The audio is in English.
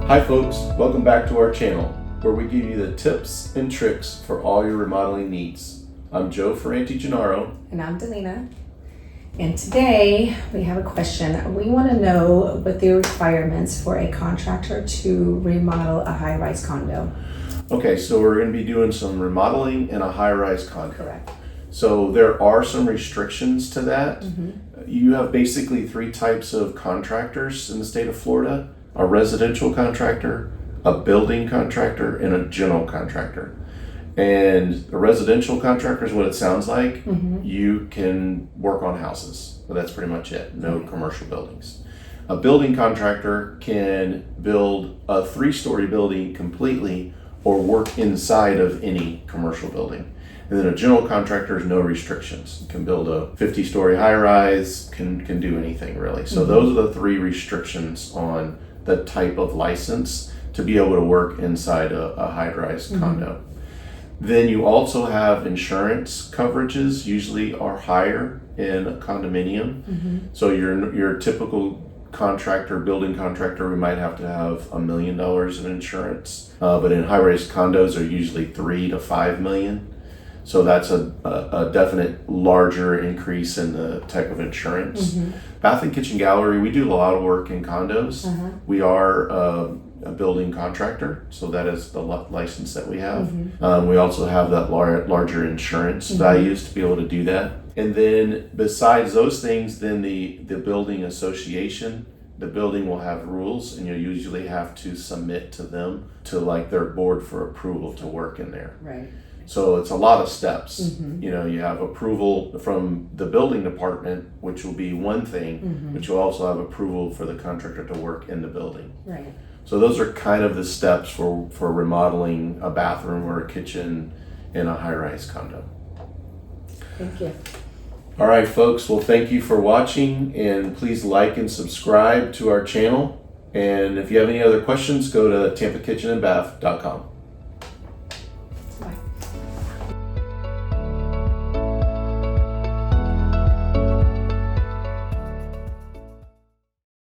Hi folks, welcome back to our channel where we give you the tips and tricks for all your remodeling needs. I'm Joe Gennaro. And I'm Delina. And today we have a question. We want to know what the requirements for a contractor to remodel a high-rise condo. Okay, so we're going to be doing some remodeling in a high-rise condo. Correct. So there are some restrictions to that. Mm-hmm. You have basically three types of contractors in the state of Florida: a residential contractor, a building contractor, and a general contractor. And a residential contractor is what it sounds like. Mm-hmm. You can work on houses, but that's pretty much it. No commercial buildings. A building contractor can build a 3-story building completely or work inside of any commercial building. And then a general contractor has no restrictions. Can build a 50-story high-rise, can do anything really. So those are the three restrictions on the type of license to be able to work inside a high-rise condo. Then you also have insurance coverages, usually are higher in a condominium. So your typical contractor, building contractor, we might have to have $1 million in insurance. But in high-rise condos are usually 3 to 5 million. So that's a definite larger increase in the type of insurance. Bath and kitchen gallery, we do a lot of work in condos. We are a building contractor, so that is the license that we have. We also have that larger insurance values to be able to do that. And then besides those things, then the building association, the building will have rules, and you'll usually have to submit to them, to like their board for approval to work in there. Right. So it's a lot of steps. You know, you have approval from the building department, which will be one thing, but you'll also have approval for the contractor to work in the building. Right. So those are kind of the steps for remodeling a bathroom or a kitchen in a high-rise condo. Thank you. All right, folks. Well, thank you for watching, and please like and subscribe to our channel. And if you have any other questions, go to tampakitchenandbath.com.